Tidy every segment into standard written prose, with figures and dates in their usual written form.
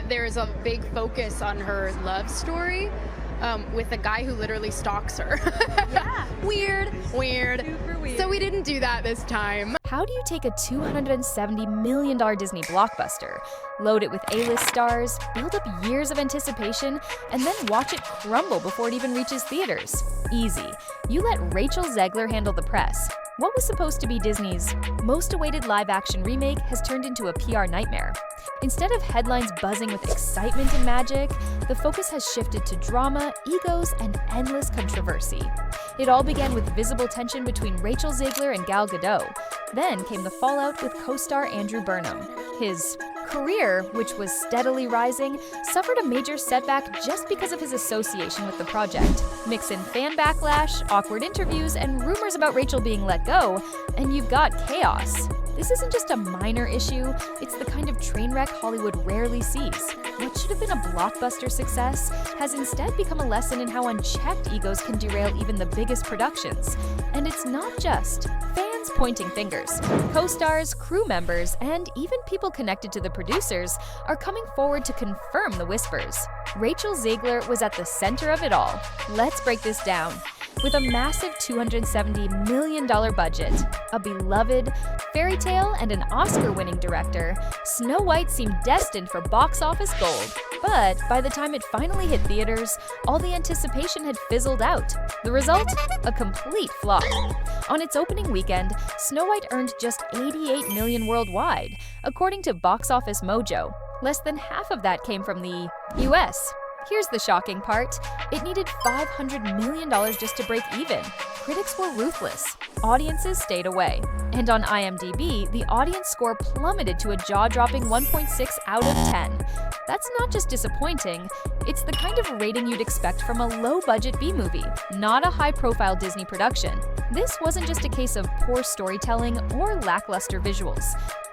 There's a big focus on her love story with a guy who literally stalks her. Yeah. Weird. Super weird. So we didn't do that this time. How do you take a $270 million Disney blockbuster, load it with A-list stars, build up years of anticipation, and then watch it crumble before it even reaches theaters? Easy. You let Rachel Zegler handle the press. What was supposed to be Disney's most awaited live-action remake has turned into a PR nightmare. Instead of headlines buzzing with excitement and magic, the focus has shifted to drama, egos, and endless controversy. It all began with visible tension between Rachel Zegler and Gal Gadot. Then came the fallout with co-star Andrew Burnham. His career, which was steadily rising, suffered a major setback just because of his association with the project. Mix in fan backlash, awkward interviews, and rumors about Rachel being let go, and you've got chaos. This isn't just a minor issue, it's the kind of train wreck Hollywood rarely sees. What should have been a blockbuster success has instead become a lesson in how unchecked egos can derail even the biggest productions. And it's not just fans pointing fingers. Co-stars, crew members, and even people connected to the producers are coming forward to confirm the whispers. Rachel Zegler was at the center of it all. Let's break this down. With a massive $270 million budget, a beloved fairy tale, and an Oscar-winning director, Snow White seemed destined for box office gold. But by the time it finally hit theaters, all the anticipation had fizzled out. The result? A complete flop. On its opening weekend, Snow White earned just $88 million worldwide, according to Box Office Mojo. Less than half of that came from the US. Here's the shocking part. It needed $500 million just to break even. Critics were ruthless. Audiences stayed away. And on IMDb, the audience score plummeted to a jaw-dropping 1.6 out of 10. That's not just disappointing, it's the kind of rating you'd expect from a low-budget B-movie, not a high-profile Disney production. This wasn't just a case of poor storytelling or lackluster visuals.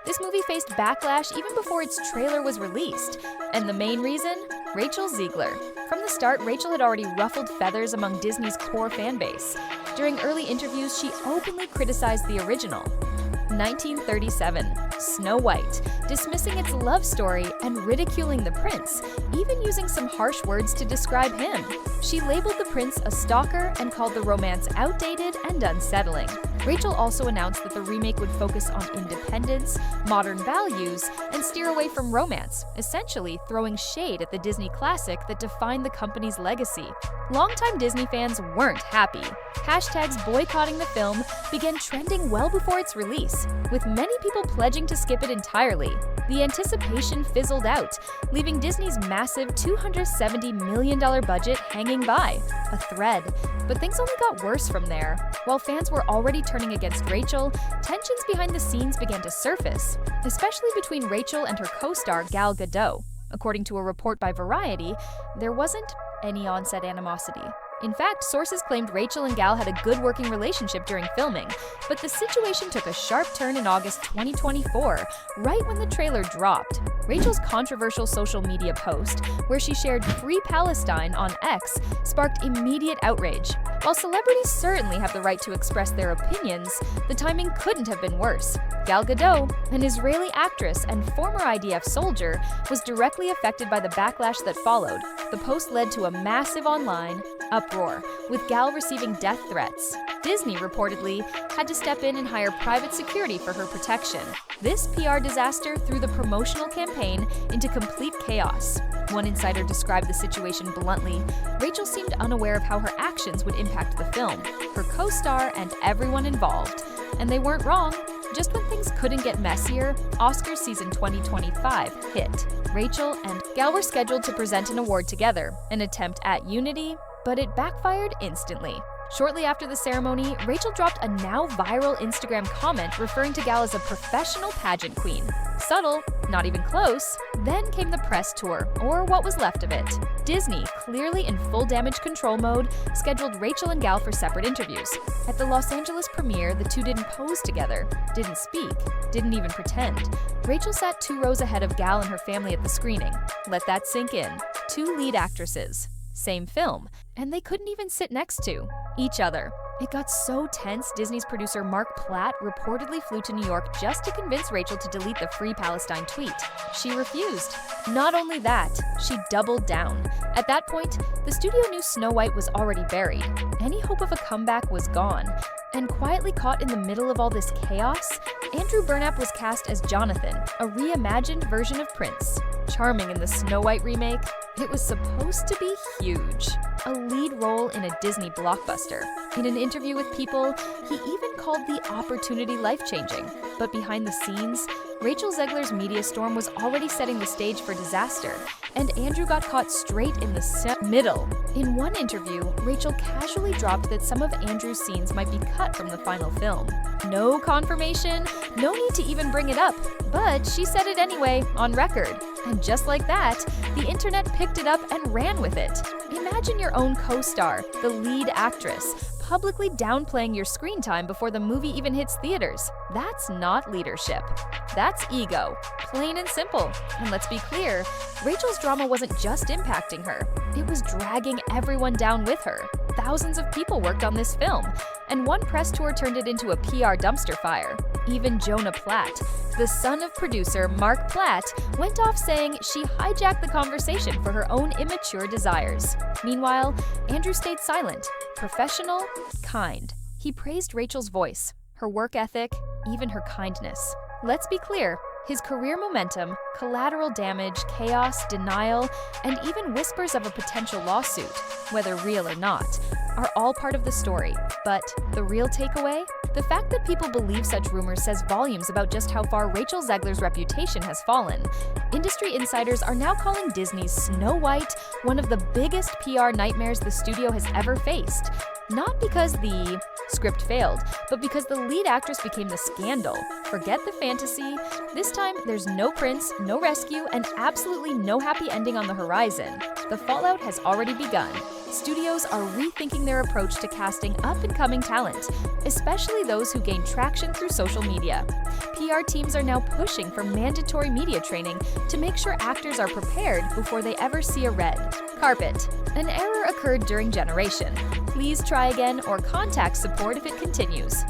This movie faced backlash even before its trailer was released. And the main reason? Rachel Zegler. From the start, Rachel had already ruffled feathers among Disney's core fan base. During early interviews, she openly criticized the original. 1937, Snow White, dismissing its love story and ridiculing the prince, even using some harsh words to describe him. She labeled the prince a stalker and called the romance outdated and unsettling. Rachel also announced that the remake would focus on independence, modern values, and steer away from romance, essentially throwing shade at the Disney classic that defined the company's legacy. Longtime Disney fans weren't happy. Hashtags boycotting the film began trending well before its release, with many people pledging to skip it entirely. The anticipation fizzled out, leaving Disney's massive $270 million budget hanging by, a thread. But things only got worse from there. While fans were already turning against Rachel, tensions behind the scenes began to surface, especially between Rachel and her co-star Gal Gadot. According to a report by Variety, there wasn't any on-set animosity. In fact, sources claimed Rachel and Gal had a good working relationship during filming, but the situation took a sharp turn in August 2024, right when the trailer dropped. Rachel's controversial social media post, where she shared Free Palestine on X, sparked immediate outrage. While celebrities certainly have the right to express their opinions, the timing couldn't have been worse. Gal Gadot, an Israeli actress and former IDF soldier, was directly affected by the backlash that followed. The post led to a massive online uproar, with Gal receiving death threats. Disney reportedly had to step in and hire private security for her protection. This PR disaster threw the promotional campaign into complete chaos. One insider described the situation bluntly. Rachel seemed unaware of how her actions would impact the film, her co-star, and everyone involved. And they weren't wrong. Just when things couldn't get messier, Oscars season 2025 hit. Rachel and Gal were scheduled to present an award together, an attempt at unity, but it backfired instantly. Shortly after the ceremony, Rachel dropped a now viral Instagram comment referring to Gal as a professional pageant queen. Subtle, not even close. Then came the press tour, or what was left of it. Disney, clearly in full damage control mode, scheduled Rachel and Gal for separate interviews. At the Los Angeles premiere, the two didn't pose together, didn't speak, didn't even pretend. Rachel sat 2 rows ahead of Gal and her family at the screening. Let that sink in. 2 lead actresses. Same film, and they couldn't even sit next to each other. It got so tense, Disney's producer Mark Platt reportedly flew to New York just to convince Rachel to delete the Free Palestine tweet. She refused. Not only that, she doubled down. At that point, the studio knew Snow White was already buried. Any hope of a comeback was gone. And quietly caught in the middle of all this chaos, Andrew Burnap was cast as Jonathan, a reimagined version of Prince. Charming in the Snow White remake, it was supposed to be huge. A lead role in a Disney blockbuster. In an interview with People, he even called the opportunity life-changing. But behind the scenes, Rachel Zegler's media storm was already setting the stage for disaster, and Andrew got caught straight in the middle. In one interview, Rachel casually dropped that some of Andrew's scenes might be cut from the final film. No confirmation, no need to even bring it up, but she said it anyway, on record. And just like that, the internet picked it up and ran with it. Imagine your own co-star, the lead actress, publicly downplaying your screen time before the movie even hits theaters. That's not leadership. That's ego, plain and simple. And let's be clear, Rachel's drama wasn't just impacting her, it was dragging everyone down with her. Thousands of people worked on this film, and one press tour turned it into a PR dumpster fire. Even Jonah Platt, the son of producer Mark Platt, went off saying she hijacked the conversation for her own immature desires. Meanwhile, Andrew stayed silent, professional, kind. He praised Rachel's voice, her work ethic, even her kindness. Let's be clear, his career momentum, collateral damage, chaos, denial, and even whispers of a potential lawsuit, whether real or not, are all part of the story. But the real takeaway? The fact that people believe such rumors says volumes about just how far Rachel Zegler's reputation has fallen. Industry insiders are now calling Disney's Snow White one of the biggest PR nightmares the studio has ever faced. Not because the script failed, but because the lead actress became the scandal. Forget the fantasy. This time, there's no prince, no rescue, and absolutely no happy ending on the horizon. The fallout has already begun. Studios are rethinking their approach to casting up-and-coming talent, especially those who gain traction through social media. PR teams are now pushing for mandatory media training to make sure actors are prepared before they ever see a red carpet. An error occurred during generation. Please try again or contact support if it continues.